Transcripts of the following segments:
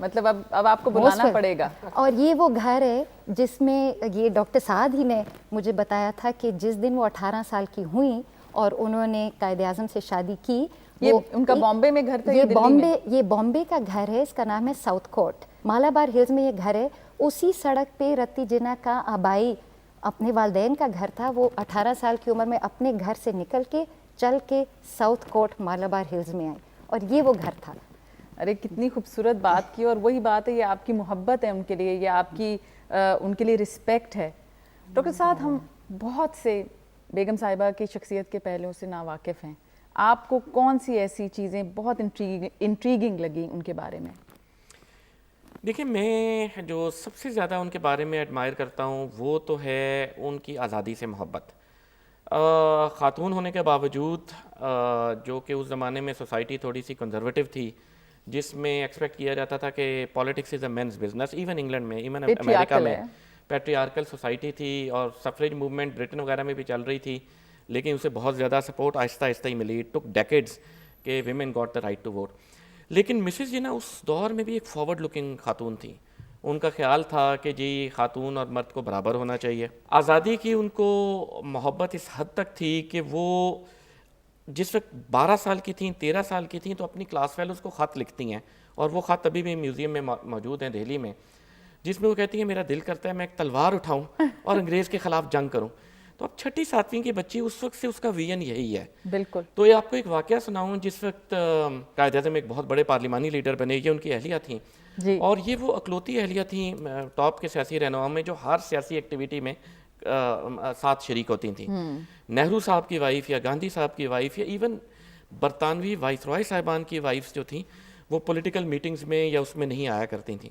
مطلب اب آپ کو بلانا پڑے گا. اور یہ وہ گھر ہے جس میں یہ ڈاکٹر سعد ہی نے مجھے بتایا تھا کہ جس دن وہ 18 سال کی ہوئیں اور انہوں نے قائد اعظم سے شادی کی, یہ ان کا بامبے میں گھر تھا, یہ بامبے کا گھر ہے, اس کا نام ہے ساؤتھ کوٹ, مالابار ہلز میں یہ گھر ہے. اسی سڑک پہ رتی جنا کا آبائی اپنے والدین کا گھر تھا. وہ 18 سال کی عمر میں اپنے گھر سے نکل کے چل کے ساؤتھ کوٹ مالابار ہلز میں آئی, اور یہ وہ گھر تھا. ارے کتنی خوبصورت بات کی, اور وہی بات ہے, یہ آپ کی محبت ہے ان کے لیے, یہ آپ کی ان کے لیے رسپیکٹ ہے. ڈاکٹر سعد, ہم بہت سے بیگم صاحبہ کی شخصیت کے پہلوؤں سے ناواقف ہیں. آپ کو کون سی ایسی چیزیں بہت انٹریگنگ لگی ان کے بارے میں؟ دیکھیں, میں جو سب سے زیادہ ان کے بارے میں ایڈمائر کرتا ہوں وہ تو ہے ان کی آزادی سے محبت. خاتون ہونے کے باوجود, جو کہ اس زمانے میں سوسائٹی تھوڑی سی کنزرویٹو تھی, جس میں ایکسپیکٹ کیا جاتا تھا کہ politics is a man's business, even England میں, ایون امریکہ میں پیٹریارکل سوسائٹی تھی, اور سفریج موومنٹ برٹن وغیرہ میں بھی چل رہی تھی, لیکن اسے بہت زیادہ سپورٹ آہستہ آہستہ ہی ملی. اٹ ٹک ڈیکیڈز کہ women got the right to vote. لیکن مسز جنا اس دور میں بھی ایک فارورڈ لکنگ خاتون تھی. ان کا خیال تھا کہ جی خاتون اور مرد کو برابر ہونا چاہیے. آزادی کی ان کو محبت اس حد تک تھی کہ وہ جس وقت 12 سال کی تھیں, 13 سال کی تھیں, تو اپنی کلاس فیلوز کو خط لکھتی ہیں, اور وہ خط ابھی بھی میوزیم میں موجود ہیں دہلی میں, جس میں وہ کہتی ہیں میرا دل کرتا ہے میں ایک تلوار اٹھاؤں اور انگریز کے خلاف جنگ کروں. تو اب 6 7ویں کی بچی, اس وقت سے اس کا ویژن یہی ہے. بالکل. تو یہ آپ کو ایک واقعہ سناؤں, جس وقت قائد اعظم ایک بہت بڑے پارلیمانی لیڈر بنے, یہ ان کی اہلیہ تھیں, اور یہ وہ اکلوتی اہلیہ تھیں ٹاپ کے سیاسی رہنما میں جو ہر سیاسی ایکٹیویٹی میں ساتھ شریک ہوتی تھیں. نہرو صاحب کی وائف یا گاندھی صاحب کی وائف یا ایون برطانوی وائس رائے صاحبان کی وائفز جو تھیں, وہ پولیٹیکل میٹنگز میں یا اس میں نہیں آیا کرتی تھیں.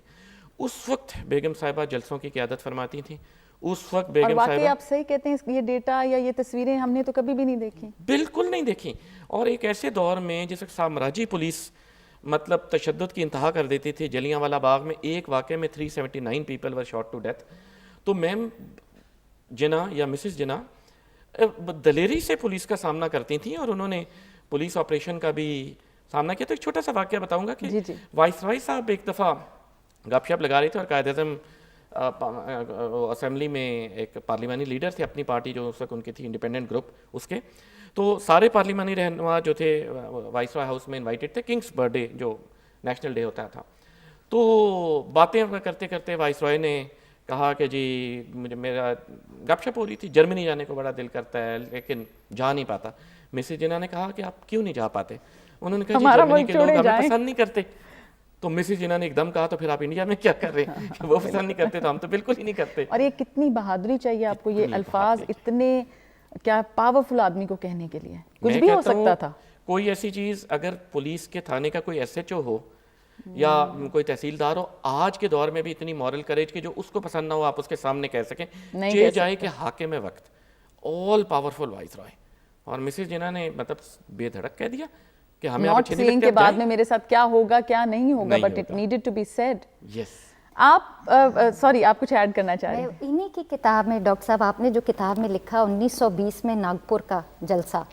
اس وقت بیگم صاحبہ جلسوں کی قیادت فرماتی تھیں. اس وقت بیگم صاحبہ, آپ صحیح کہتے ہیں, یہ ڈیٹا یا یہ تصویریں ہم نے تو کبھی بھی نہیں دیکھی, بالکل نہیں دیکھی. اور ایک ایسے دور میں جس وقت سامراجی پولیس مطلب تشدد کی انتہا کر دیتی تھی. جلیاں والا باغ میں ایک واقعے میں 379 people were shot to death. تو میم جنا یا مسز جنا دلیری سے پولیس کا سامنا کرتی تھیں, اور انہوں نے پولیس آپریشن کا بھی سامنا کیا. تو ایک چھوٹا سا واقعہ بتاؤں گا کہ وائس رائے صاحب ایک دفعہ گپ شپ لگا رہے تھے, اور قائد اعظم اسمبلی میں ایک پارلیمانی لیڈر تھے اپنی پارٹی جو اس وقت ان کی تھی, انڈیپینڈنٹ گروپ اس کے, تو سارے پارلیمانی رہنما جو تھے وائس رائے ہاؤس میں انوائٹڈ تھے. کنگس برتھ ڈے جو نیشنل ڈے ہوتا تھا, تو باتیں کرتے کرتے وائس رائے نے کہا کہ جی میرا گپ شپ ہو رہی تھی, جرمنی جانے کو بڑا دل کرتا ہے لیکن جا نہیں پاتا. مسز جنا نے کہا کہ آپ کیوں نہیں جا پاتے؟ انہوں نے کہا جی جرمنی کے لوگ ہمیں پسند نہیں کرتے. تو مسز جنا نے ایک دم کہا تو پھر آپ انڈیا میں کیا کر رہے ہیں, وہ پسند نہیں کرتے تو ہم تو بالکل ہی نہیں کرتے. اور یہ کتنی بہادری چاہیے آپ کو, یہ الفاظ اتنے کیا پاورفل آدمی کو کہنے کے لیے, کچھ بھی ہو سکتا تھا. کوئی ایسی چیز اگر پولیس کے تھانے کا کوئی ایس ایچ او ہو یا کوئی تحصیلدار ہو, آج کے دور میں بھی اتنی مورل کریج کہ جو اس کو پسند نہ ہو آپ اس کے سامنے کہہ سکیں, چاہے جائے کہ حاکم وقت آل پاورفل وائس رائے. اور مسز جنا نے مطلب بے دھڑک کہہ دیا کہ ہمیں ناٹ سیئنگ کے بعد میں میرے ساتھ کیا ہوگا کیا نہیں ہوگا, but it needed to be said. Yes. آپ سوری, آپ کچھ ایڈ کرنا چاہ رہے ہیں؟ انہی کی کتاب میں ڈاکٹر صاحب, آپ نے جو کتاب میں لکھا 1920 میں ناگپور کا جلسہ,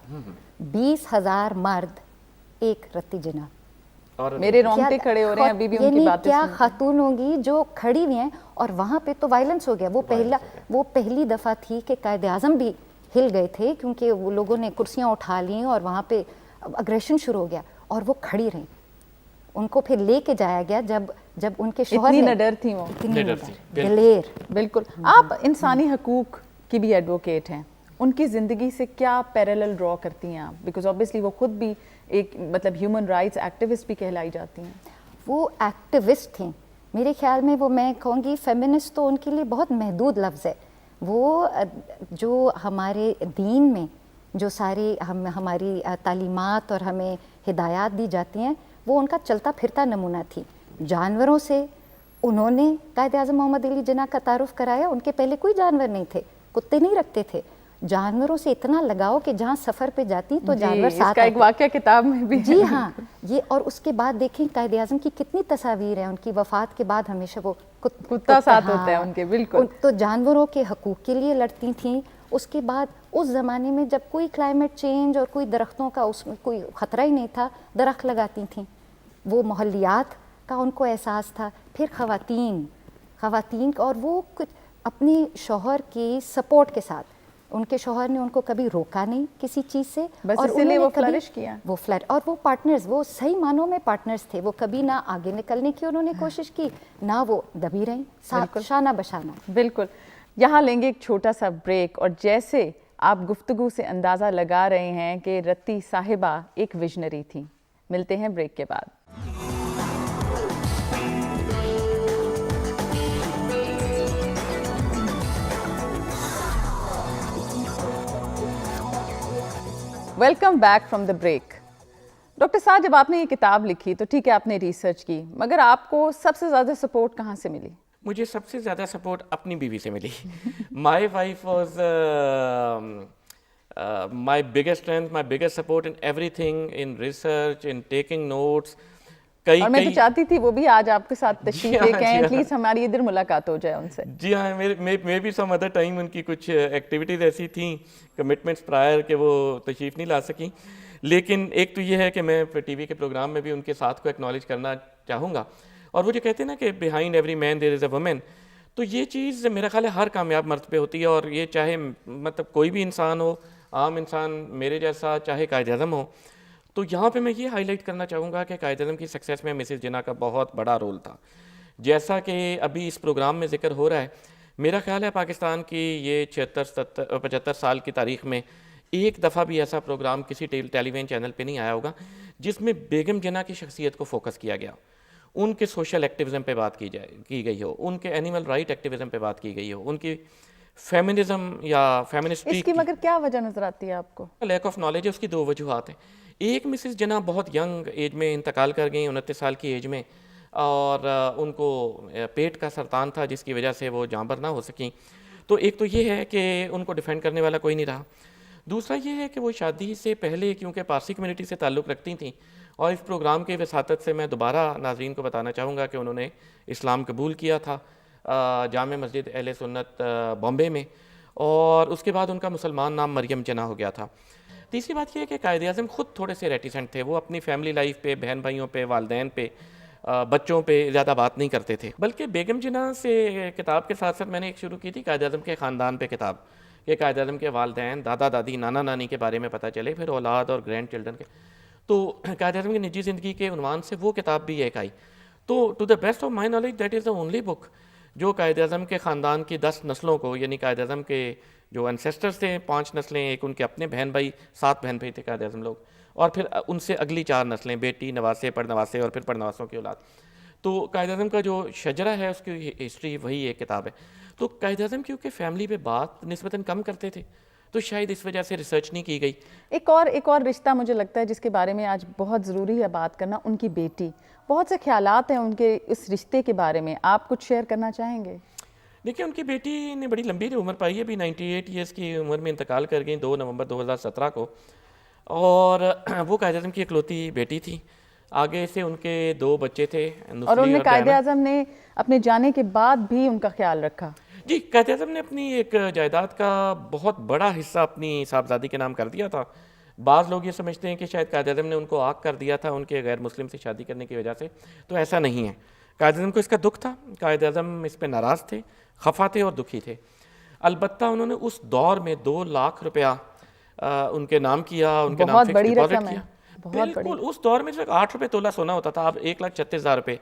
20,000 مرد ایک رتی جنا, میرے رونگٹے کھڑے ہو رہے ہیں ابھی بھی ان کی باتیں. کیا خاتون ہوں گی جو کھڑی ہوئی ہیں, اور وہاں پہ تو وائلنس ہو گیا. وہ پہلی دفعہ تھی کہ قائد اعظم بھی ہل گئے تھے, کیونکہ وہ لوگوں نے کرسیاں اٹھا لیں اور وہاں پہ اگریشن شروع ہو گیا, اور وہ کھڑی رہیں. ان کو پھر لے کے جایا گیا جب ان کے شوہر اتنی نڈر تھی وہ, دلیر. بالکل. آپ انسانی حقوق کی بھی ایڈوکیٹ ہیں, ان کی زندگی سے کیا پیرالل ڈرا کرتی ہیں آپ؟ بیکاز اوبیسلی وہ خود بھی ایک مطلب ہیومن رائٹس ایکٹیوسٹ بھی کہلائی جاتی ہیں. وہ ایکٹیوسٹ تھیں میرے خیال میں. وہ میں کہوں گی فیمنسٹ تو ان کے لیے بہت محدود لفظ ہے. وہ جو ہمارے دین میں جو ساری ہماری تعلیمات اور ہمیں ہدایات دی جاتی ہیں, وہ ان کا چلتا پھرتا نمونہ تھی. جانوروں سے انہوں نے قائد اعظم محمد علی جناح کا تعارف کرایا. ان کے پہلے کوئی جانور نہیں تھے, کتے نہیں رکھتے تھے. جانوروں سے اتنا لگاؤ کہ جہاں سفر پہ جاتی تو جانور ساتھ. اس کا ایک واقعہ کتاب میں بھی. جی ہاں, یہ. اور اس کے بعد دیکھیں قائد اعظم کی کتنی تصاویر ہیں, ان کی وفات کے بعد ہمیشہ وہ کتا ساتھ ہوتا ہے ان کے. بالکل. تو جانوروں کے حقوق کے لیے لڑتی تھیں. اس کے بعد اس زمانے میں جب کوئی کلائمیٹ چینج اور کوئی درختوں کا اس میں کوئی خطرہ ہی نہیں تھا, درخت لگاتی تھیں. وہ محلیات کا ان کو احساس تھا. پھر خواتین اور وہ کچھ اپنی شوہر کی سپورٹ کے ساتھ, ان کے شوہر نے ان کو کبھی روکا نہیں کسی چیز سے, بس اور اسی لیے وہ کبھی فلرش کیا. اور وہ پارٹنرز, وہ صحیح معنوں میں پارٹنرز تھے. وہ کبھی نہ آگے نکلنے کی انہوں نے کوشش کی, نہ وہ دبی رہیں, شانہ بشانہ. بالکل. یہاں لیں گے ایک چھوٹا سا بریک, اور جیسے آپ گفتگو سے اندازہ لگا رہے ہیں کہ رتی صاحبہ ایک ویژنری تھیں. ملتے ہیں بریک کے بعد. Welcome back from the break. Doctor صاحب, جب آپ نے یہ کتاب لکھی تو ٹھیک ہے آپ نے ریسرچ کی, مگر آپ کو سب سے زیادہ سپورٹ کہاں سے ملی؟ مجھے سب سے زیادہ سپورٹ اپنی بیوی سے ملی. My wife was my biggest strength, my biggest support in every thing, in research, in taking notes. اور میں تو چاہتی تھی وہ بھی آج آپ کے ساتھ تشریف لے کے آئیں, ایٹ لیسٹ ہماری ادھر ملاقات ہو جائے ان سے. جی ہاں, maybe some other time ان کی کچھ ایکٹیویٹیز ایسی تھیں, کمٹمنٹس پرائر, کہ وہ تشریف نہیں لا سکیں. لیکن ایک تو یہ ہے کہ میں ٹی وی کے پروگرام میں بھی ان کے ساتھ کو ایکنالج کرنا چاہوں گا. اور وہ جو کہتے ہیں نا کہ behind every main there is a women, تو یہ چیز میرا خیال ہے ہر کامیاب مرد پہ ہوتی ہے. اور یہ چاہے مطلب کوئی بھی انسان ہو, عام انسان میرے جیسا, چاہے قائد اعظم ہو. تو یہاں پہ میں یہ ہائی لائٹ کرنا چاہوں گا کہ قائد اعظم کی سکسیس میں مسز جناح کا بہت بڑا رول تھا. جیسا کہ ابھی اس پروگرام میں ذکر ہو رہا ہے, میرا خیال ہے پاکستان کی یہ 75 سال کی تاریخ میں ایک دفعہ بھی ایسا پروگرام کسی ٹیلی ویژن چینل پہ نہیں آیا ہوگا جس میں بیگم جناح کی شخصیت کو فوکس کیا گیا, ان کے سوشل ایکٹیوزم پہ بات کی گئی ہو, ان کے اینیمل رائٹ ایکٹیوزم پہ بات کی گئی ہو, ان کی فیمنزم یا فیمنسٹری. اس کی مگر کیا وجہ نظر آتی ہے آپ کو؟ لیک آف نالج ہے. اس کی دو وجوہات ہیں. ایک, مسز جناح بہت ینگ ایج میں انتقال کر گئیں, 29 سال کی ایج میں, اور ان کو پیٹ کا سرطان تھا جس کی وجہ سے وہ جانبر نہ ہو سکیں. تو ایک تو یہ ہے کہ ان کو ڈیفینڈ کرنے والا کوئی نہیں رہا. دوسرا یہ ہے کہ وہ شادی سے پہلے کیونکہ پارسی کمیونٹی سے تعلق رکھتی تھیں, اور اس پروگرام کے وساطت سے میں دوبارہ ناظرین کو بتانا چاہوں گا کہ انہوں نے اسلام قبول کیا تھا جامع مسجد اہل سنت بامبے میں, اور اس کے بعد ان کا مسلمان نام مریم جناح ہو گیا تھا. تیسری بات یہ ہے کہ قائد اعظم خود تھوڑے سے ریٹیسنٹ تھے. وہ اپنی فیملی لائف پہ, بہن بھائیوں پہ, والدین پہ, بچوں پہ زیادہ بات نہیں کرتے تھے. بلکہ بیگم جناح سے کتاب کے ساتھ ساتھ میں نے ایک شروع کی تھی قائد اعظم کے خاندان پہ کتاب, کہ قائد اعظم کے والدین, دادا دادی, نانا نانی کے بارے میں پتہ چلے, پھر اولاد اور گرینڈ چلڈرن کے. تو قائد اعظم کی نجی زندگی کے عنوان سے وہ کتاب بھی ایک آئی. تو to the best of my knowledge that is the only book جو قائد اعظم کے خاندان کی 10 نسلوں کو, یعنی قائد اعظم کے جو انسیسٹرز تھے 5 نسلیں, ایک ان کے اپنے بہن بھائی, 7 بہن بھائی تھے قائد اعظم لوگ, اور پھر ان سے اگلی 4 نسلیں, بیٹی, نواسے, پڑنواسے, اور پھر پڑنواسوں کی اولاد. تو قائد اعظم کا جو شجرہ ہے اس کی ہسٹری وہی ایک کتاب ہے. تو قائد اعظم کیونکہ فیملی پہ بات نسبتاً کم کرتے تھے, تو شاید اس وجہ سے ریسرچ نہیں کی گئی. ایک اور رشتہ مجھے لگتا ہے جس کے بارے میں آج بہت ضروری ہے بات کرنا, ان کی بیٹی. بہت سے خیالات ہیں ان کے اس رشتے کے بارے میں, آپ کچھ شیئر کرنا چاہیں گے؟ دیکھیں, ان کی بیٹی نے بڑی لمبی عمر پائی ہے, ابھی 98 ایئرس کی عمر میں انتقال کر گئی 2 نومبر 2017 کو, اور وہ قائد اعظم کی اکلوتی بیٹی تھی. آگے سے ان کے 2 بچے تھے, اور ان نے قائد اعظم نے اپنے جانے کے بعد بھی ان کا خیال رکھا. جی, قائد اعظم نے اپنی ایک جائیداد کا بہت بڑا حصہ اپنی صاحبزادی کے نام کر دیا تھا. بعض لوگ یہ سمجھتے ہیں کہ شاید قائد اعظم نے ان کو آگ کر دیا تھا ان کے غیر مسلم سے شادی کرنے کی وجہ سے, تو ایسا نہیں ہے. قائد اعظم کو اس کا دکھ تھا, قائد اعظم اس پہ ناراض تھے, خفا تھے اور دکھی تھے. البتہ انہوں نے اس دور میں 2 لاکھ روپیہ ان کے نام کیا, ان کے نام فکس ڈپازٹ کیا. بالکل, اس دور میں صرف 8 روپے تولہ سونا ہوتا تھا, اب 1,36,000 روپے.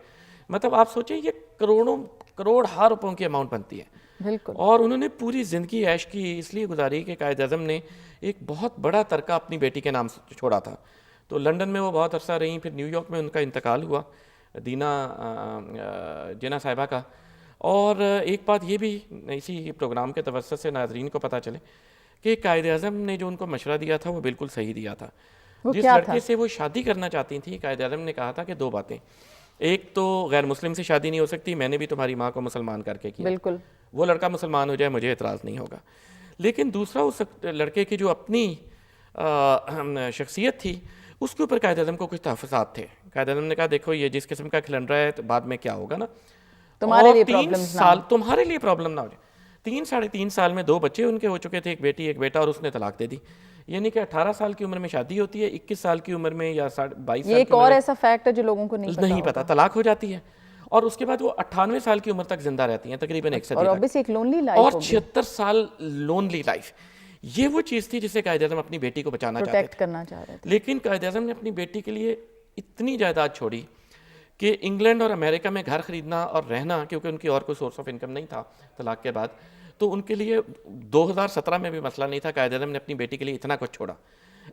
مطلب آپ سوچیں یہ کروڑ ہار روپوں کی اماؤنٹ بنتی ہے. بالکل. اور انہوں نے پوری زندگی عیش کی اس لیے گزاری کہ قائد اعظم نے ایک بہت بڑا ترکہ اپنی بیٹی کے نام چھوڑا تھا. تو لنڈن میں وہ بہت عرصہ رہیں, پھر نیو یارک میں ان کا انتقال ہوا, دینا جناح صاحبہ کا. اور ایک بات یہ بھی اسی پروگرام کے توسط سے ناظرین کو پتہ چلے کہ قائد اعظم نے جو ان کو مشورہ دیا تھا وہ بالکل صحیح دیا تھا. جس لڑکے سے وہ شادی کرنا چاہتی تھیں, قائد اعظم نے کہا تھا کہ 2 باتیں. ایک تو غیر مسلم سے شادی نہیں ہو سکتی, میں نے بھی تمہاری ماں کو مسلمان کر کے کیا, بالکل, وہ لڑکا مسلمان ہو جائے مجھے اعتراض نہیں ہوگا. لیکن دوسرا, اس لڑکے کی جو اپنی شخصیت تھی اس کے اوپر قائد اعظم کو کچھ تحفظات تھے. قائد اعظم نے کہا دیکھو یہ جس قسم کا کھلن رہا ہے تو بعد میں کیا ہوگا نا, تمہارے لیے 3 سال تمہارے لیے پرابلم نہ ہو جائے. 3 3.5 سال میں 2 بچے ان کے ہو چکے تھے, ایک بیٹی ایک بیٹا, اور اس نے طلاق دے دی. یعنی کہ 18 سال کی عمر میں شادی ہوتی ہے, 21 سال کی عمر میں یا 22 یہ ایک اور ایسا فیکٹ ہے جو لوگوں کو نہیں پتا, طلاق ہو جاتی ہے, اور اس کے بعد وہ 98 سال کی عمر تک زندہ رہتی ہیں تقریباً 1 صدی اور تک, obviously ایک لونلی لائف اور 76 سال لونلی لائف. یہ وہ چیز تھی جسے قائد اعظم اپنی بیٹی کو بچانا چاہتے پروٹیکٹ تھے. کرنا چاہ رہے تھے. لیکن قائد اعظم نے اپنی بیٹی کے لیے اتنی جائیداد چھوڑی کہ انگلینڈ اور امریکہ میں گھر خریدنا اور رہنا, کیونکہ ان کی اور کوئی سورس آف انکم نہیں تھا طلاق کے بعد, تو ان کے لیے 2017 میں بھی مسئلہ نہیں تھا. قائد اعظم نے اپنی بیٹی کے لیے اتنا کچھ چھوڑا.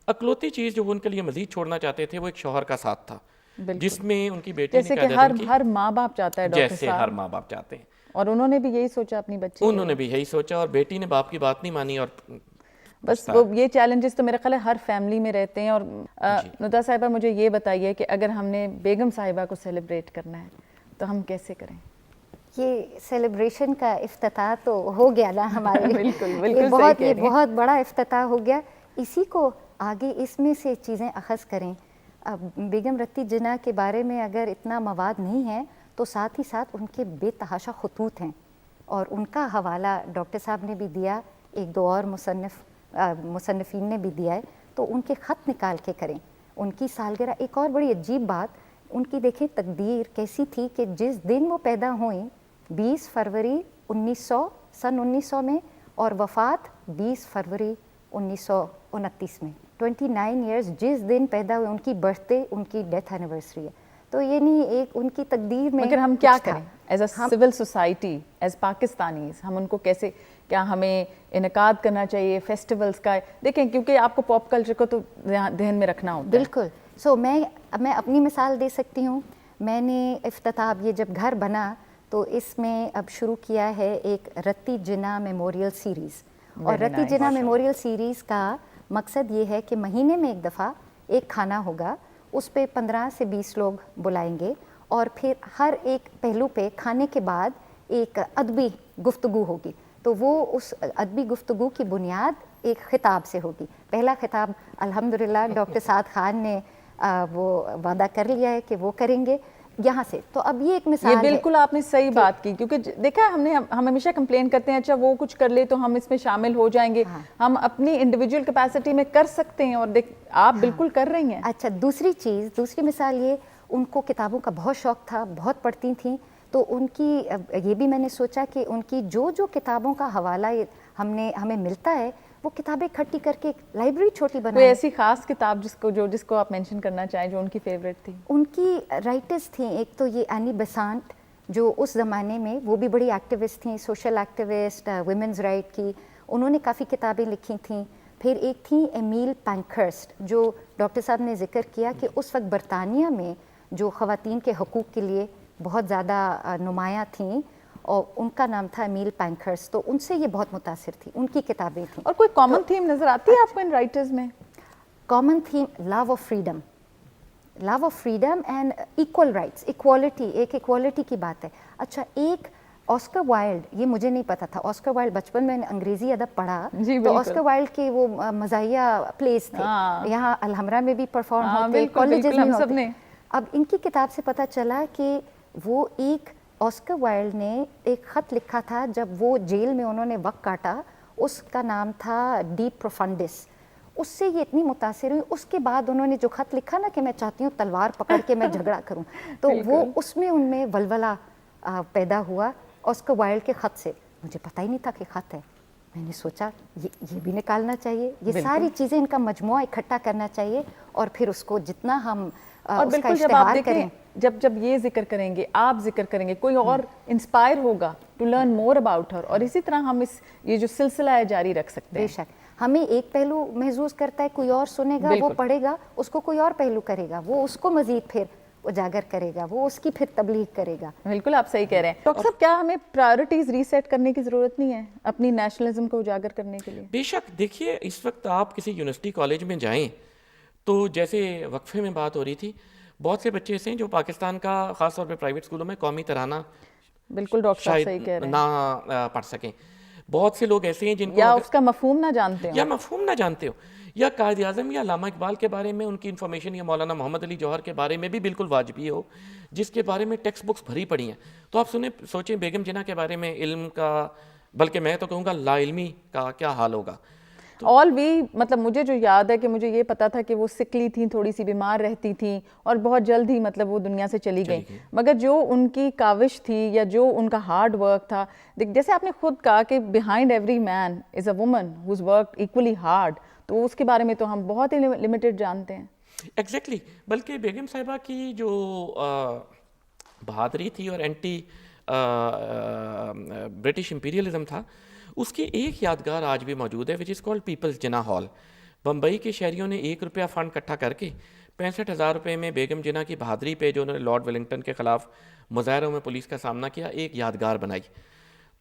اکلوتی چیز جو وہ ان کے لیے مزید چھوڑنا چاہتے تھے وہ ایک شوہر کا ساتھ تھا, جس میں ان کی بیٹی جیسے نے کہ قائد اعظم ہر ماں باپ چاہتا ہے ڈاکٹر جیسے صاحب, ہر ماں باپ چاہتے ہیں, اور انہوں نے بھی یہی سوچا اپنی بچی, انہوں نے بھی یہی سوچا, اور بیٹی نے باپ کی بات نہیں مانی. اور بس وہ یہ چیلنجز تو میرا خیال ہے ہر فیملی میں رہتے ہیں. اور ندیٰ صاحبہ مجھے یہ بتائیے کہ اگر ہم نے بیگم صاحبہ کو سیلیبریٹ کرنا ہے تو ہم کیسے کریں؟ یہ سیلیبریشن کا افتتاح تو ہو گیا نا ہمارے, بالکل یہ بہت بڑا افتتاح ہو گیا. اسی کو آگے اس میں سے چیزیں اخذ کریں. بیگم رتی جناح کے بارے میں اگر اتنا مواد نہیں ہے تو ساتھ ہی ساتھ ان کے بے تحاشا خطوط ہیں, اور ان کا حوالہ ڈاکٹر صاحب نے بھی دیا, 1-2 اور مصنفین نے بھی دیا ہے, تو ان کے خط نکال کے کریں. ان کی سالگرہ, ایک اور بڑی عجیب بات ان کی دیکھیں تقدیر کیسی تھی کہ جس دن وہ پیدا ہوئیں 20 فروری 1900 میں, اور وفات 20 فروری 1929 میں, 29 ایئرز جس دن پیدا ہوئے ان کی برتھ ڈے ان کی ڈیتھ اینیورسری ہے. تو یہ نہیں ایک ان کی تقدیر میں. مگر ہم کیا کریں as a civil society, as Pakistanis, ہم ان کو کیسے, کیا ہمیں انعقاد کرنا چاہیے فیسٹیولز کا؟ دیکھیں کیونکہ آپ کو پاپ کلچر کو تو دھیان میں رکھنا ہوتا ہے. بالکل. سو میں اپنی مثال دے سکتی ہوں. میں نے افتتاح, یہ جب گھر بنا تو اس میں اب شروع کیا ہے ایک رتی جناح میموریل سیریز, اور رتی جناح میموریل سیریز کا مقصد یہ ہے کہ مہینے میں ایک دفعہ ایک کھانا ہوگا, اس پہ 15 سے 20 لوگ بلائیں گے, اور پھر ہر ایک پہلو پہ کھانے کے بعد ایک ادبی گفتگو ہوگی. تو وہ اس ادبی گفتگو کی بنیاد ایک خطاب سے ہوگی. پہلا خطاب الحمدللہ ڈاکٹر سعد خان نے وہ وعدہ کر لیا ہے کہ وہ کریں گے یہاں سے. تو اب یہ ایک مثال ہے. یہ بالکل آپ نے صحیح بات کی, کیونکہ دیکھا ہم ہمیشہ کمپلین کرتے ہیں اچھا وہ کچھ کر لے تو ہم اس میں شامل ہو جائیں گے. ہم اپنی انڈیویجول کیپیسٹی میں کر سکتے ہیں, اور آپ بالکل کر رہی ہیں. اچھا, دوسری مثال یہ, ان کو کتابوں کا بہت شوق تھا, بہت پڑھتی تھیں. تو ان کی یہ بھی میں نے سوچا کہ ان کی جو کتابوں کا حوالہ ہمیں ملتا ہے وہ کتابیں اکٹھی کر کے لائبریری چھوٹی بنائیں. کوئی ایسی خاص کتاب جس کو آپ مینشن کرنا چاہیں جو ان کی فیوریٹ تھی؟ ان کی رائٹرز تھیں, ایک تو یہ اینی بیسانٹ جو اس زمانے میں وہ بھی بڑی ایکٹیوسٹ تھیں, سوشل ایکٹیوسٹ, ویمنز رائٹ کی, انہوں نے کافی کتابیں لکھی تھیں. پھر ایک تھیں ایمیل پینکھرسٹ جو ڈاکٹر صاحب نے ذکر کیا کہ اس وقت برطانیہ میں جو خواتین کے حقوق کے لیے بہت زیادہ نمایاں تھیں, اور ان کا نام تھا ایمیل پینکھرسٹ. تو ان سے یہ بہت متاثر تھی, ان کی کتابیں تھیں. اور کوئی کامن تھیم نظر آتی ہے آپ کو ان رائٹرز میں؟ Common theme love of freedom and equal rights, equality, ایک ایکوالٹی کی بات ہے. اچھا, ایک آسکر وائلڈ, یہ مجھے نہیں پتا تھا, آسکر وائلڈ بچپن میں انگریزی ادب پڑھا تو آسکر وائلڈ کے وہ مزاحیہ پلیز تھے, یہاں الحمرا میں بھی پرفارم ہوتے, کالجز میں ہوتے. اب ان کی کتاب سے پتہ چلا کہ وہ آسکر وائلڈ نے ایک خط لکھا تھا جب وہ جیل میں انہوں نے وقت کاٹا, اس کا نام تھا ڈیپ پروفنڈس. اس سے یہ اتنی متاثر ہوئی, اس کے بعد انہوں نے جو خط لکھا نا کہ میں چاہتی ہوں تلوار پکڑ کے میں جھگڑا کروں, تو وہ اس میں ان میں ولولہ پیدا ہوا آسکر وائلڈ کے خط سے. مجھے پتہ ہی نہیں تھا کہ خط ہے, میں نے سوچا یہ بھی نکالنا چاہیے, یہ ساری چیزیں ان کا مجموعہ اکٹھا کرنا چاہیے, اور پھر اس کو جتنا ہم اور بالکل جب آپ دیکھیں جب یہ ذکر کریں گے, آپ ذکر کریں گے, کوئی اور انسپائر ہوگا to learn more about her, اور اسی طرح ہم یہ جو سلسلہ ہے جاری رکھ سکتے ہیں. بے شک, ہمیں ایک پہلو محسوس کرتا ہے, کوئی اور سنے گا, وہ پڑھے گا, اس کو کوئی اور پہلو کرے گا, وہ اس کو مزید پھر اجاگر کرے گا, وہ اس کی پھر تبلیغ کرے گا. بالکل آپ صحیح کہہ رہے ہیں. ڈاکٹر صاحب, کیا ہمیں پرائیورٹیز ریسیٹ کرنے کی ضرورت نہیں ہے اپنی نیشنلزم کو اجاگر کرنے کے لیے؟ بے شک. دیکھیے, اس وقت آپ کسی یونیورسٹی کالج میں جائیں تو جیسے وقفے میں بات ہو رہی تھی, بہت سے بچے ایسے ہیں جو پاکستان کا خاص طور پہ پرائیویٹ اسکولوں میں قومی ترانہ بالکل ڈاکٹر صاحب صحیح کہہ رہے ہیں نہ پڑھ سکیں. بہت سے لوگ ایسے ہیں جن کو یا اس کا مفہوم نہ جانتے ہو, یا قائد اعظم یا علامہ اقبال کے بارے میں ان کی انفارمیشن, یا مولانا محمد علی جوہر کے بارے میں بھی بالکل واجبی ہو, جس کے بارے میں ٹیکسٹ بکس بھری پڑی ہیں. تو آپ سوچیں بیگم جناح کے بارے میں علم کا بلکہ میں تو کہوں گا لا علمی کا کیا حال ہوگا. آل وی مطلب مجھے جو یاد ہے کہ مجھے یہ پتا تھا کہ وہ سکلی تھیں, تھوڑی سی بیمار رہتی تھیں اور بہت جلد ہی مطلب وہ دنیا سے چلی گئیں, مگر جو ان کی کاوش تھی یا جو ان کا ہارڈ ورک تھا, جیسے آپ نے خود کہا کہ behind every man is a woman who's worked equally hard, تو اس کے بارے میں تو ہم بہت ہی لمیٹڈ جانتے ہیں. ایگزیکٹلی. بلکہ بیگم صاحبہ کی جو بہادری تھی اور اینٹی برٹش امپیریلزم تھا, اس کی ایک یادگار آج بھی موجود ہے which is called people's Jinnah hall. Bombay کے شہریوں نے ₹1 فنڈ اکٹھا کر کے 65,000 میں بیگم جناح کی بہادری پہ جو انہوں نے لارڈ ولنگٹن کے خلاف مظاہروں میں پولیس کا سامنا کیا, ایک یادگار بنائی.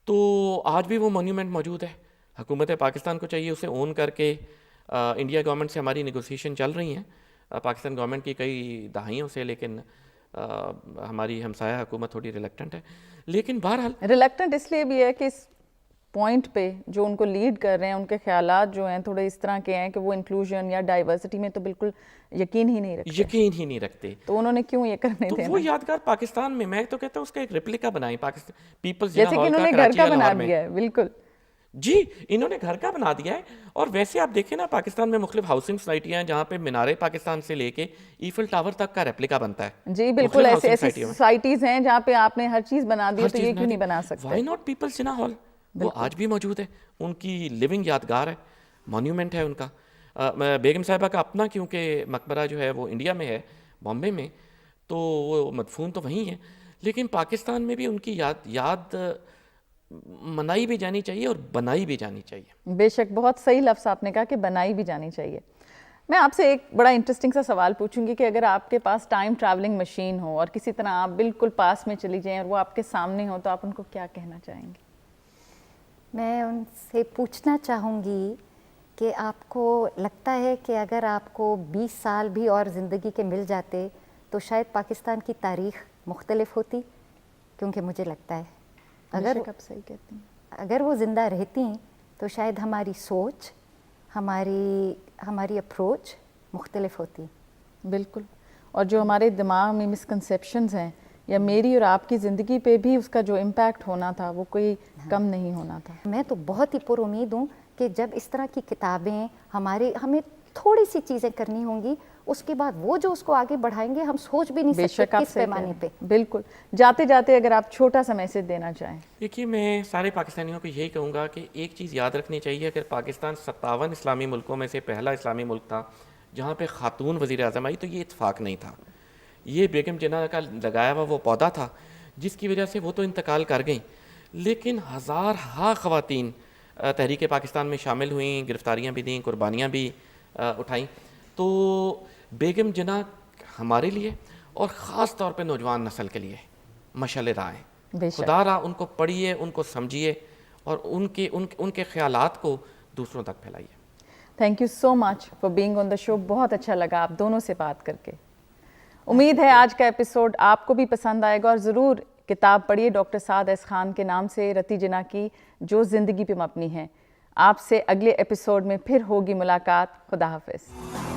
تو آج بھی وہ مونیومنٹ موجود ہے. حکومت پاکستان کو چاہیے اسے اون کر کے, انڈیا گورنمنٹ سے ہماری نیگوسیشن چل رہی ہیں پاکستان گورنمنٹ کی کئی دہائیوں سے, لیکن ہماری ہمسایہ حکومت تھوڑی ریلیکٹنٹ ہے. لیکن بہرحال ریلیکٹنٹ اس لیے بھی ہے کہ اس پوائنٹ پہ جو ان کو لیڈ کر رہے ہیں ان کے خیالات جو ہیں تھوڑے اس طرح کے ہیں کہ وہ انکلوژن یا ڈائیورسٹی میں تو بالکل یقین ہی نہیں رکھتے. تو انہوں نے کیوں یہ کرنے تھے؟ تو وہ یادگار پاکستان میں تو کہتا ہوں اس کا ایک ریپلیکا بنائیں پاکستان پیپلز جیسے کہ انہوں نے گھر کا بنا دیا ہے. بالکل جی, انہوں نے گھر کا بنا دیا ہے. اور ویسے آپ دیکھیں نا, پاکستان میں مختلف ہاؤسنگ سوسائٹیاں ہیں جہاں پہ مینار پاکستان سے لے کے ایفل ٹاور تک کا ریپلیکا بنتا ہے. جی بالکل, ایسے سوسائٹیز ہیں جہاں پہ آپ نے ہر چیز بنا دی, تو یہ کیوں نہیں بنا سکتے؟ Why not people's Jinnah hall, وہ آج بھی موجود ہے. ان کی لیونگ یادگار ہے, مونیومنٹ ہے ان کا. بیگم صاحبہ کا اپنا کیونکہ مقبرہ جو ہے وہ انڈیا میں ہے, بامبے میں, تو وہ مدفون تو وہیں ہے. لیکن پاکستان میں بھی ان کی یاد منائی بھی جانی چاہیے اور بنائی بھی جانی چاہیے. بے شک, بہت صحیح لفظ آپ نے کہا کہ بنائی بھی جانی چاہیے. میں آپ سے ایک بڑا انٹرسٹنگ سا سوال پوچھوں گی کہ اگر آپ کے پاس ٹائم ٹریولنگ مشین ہو اور کسی طرح آپ بالکل پاس میں چلی جائیں اور وہ آپ کے سامنے ہو, تو آپ ان کو کیا کہنا چاہیں گے؟ میں ان سے پوچھنا چاہوں گی کہ آپ کو لگتا ہے کہ اگر آپ کو 20 سال بھی اور زندگی کے مل جاتے تو شاید پاکستان کی تاریخ مختلف ہوتی؟ کیونکہ مجھے لگتا ہے اگر وہ زندہ رہتی تو شاید ہماری سوچ, ہماری اپروچ مختلف ہوتی. بالکل, اور جو ہمارے دماغ میں مسکنسیپشنز ہیں یا میری اور آپ کی زندگی پہ بھی اس کا جو امپیکٹ ہونا تھا وہ کوئی کم نہیں ہونا تھا. میں تو بہت ہی پر امید ہوں کہ جب اس طرح کی کتابیں ہمیں تھوڑی سی چیزیں کرنی ہوں گی, اس کے بعد وہ جو اس کو آگے بڑھائیں گے ہم سوچ بھی نہیں سکتے کس پیمانے پہ. بالکل. جاتے جاتے اگر آپ چھوٹا سا میسج دینا چاہیں. دیکھیے, میں سارے پاکستانیوں کو یہی کہوں گا کہ ایک چیز یاد رکھنی چاہیے کہ پاکستان 57 اسلامی ملکوں میں سے پہلا اسلامی ملک تھا جہاں پہ خاتون وزیر اعظم آئی, تو یہ اتفاق نہیں تھا. یہ بیگم جناح کا لگایا ہوا وہ پودا تھا جس کی وجہ سے وہ تو انتقال کر گئیں, لیکن ہزارہا خواتین تحریک پاکستان میں شامل ہوئیں, گرفتاریاں بھی دیں, قربانیاں بھی اٹھائیں. تو بیگم جناح ہمارے لیے اور خاص طور پہ نوجوان نسل کے لیے مشعل راہ ہیں. خدا را ان کو پڑھیے, ان کو سمجھیے اور ان کے خیالات کو دوسروں تک پھیلائیے. Thank you so much for being on the show. بہت اچھا لگا آپ دونوں سے بات کر کے. امید ہے آج کا ایپیسوڈ آپ کو بھی پسند آئے گا, اور ضرور کتاب پڑھیے ڈاکٹر سعد ایس خان کے نام سے, رتی جناح کی, جو زندگی پہ مبنی ہے. آپ سے اگلے ایپیسوڈ میں پھر ہوگی ملاقات. خدا حافظ.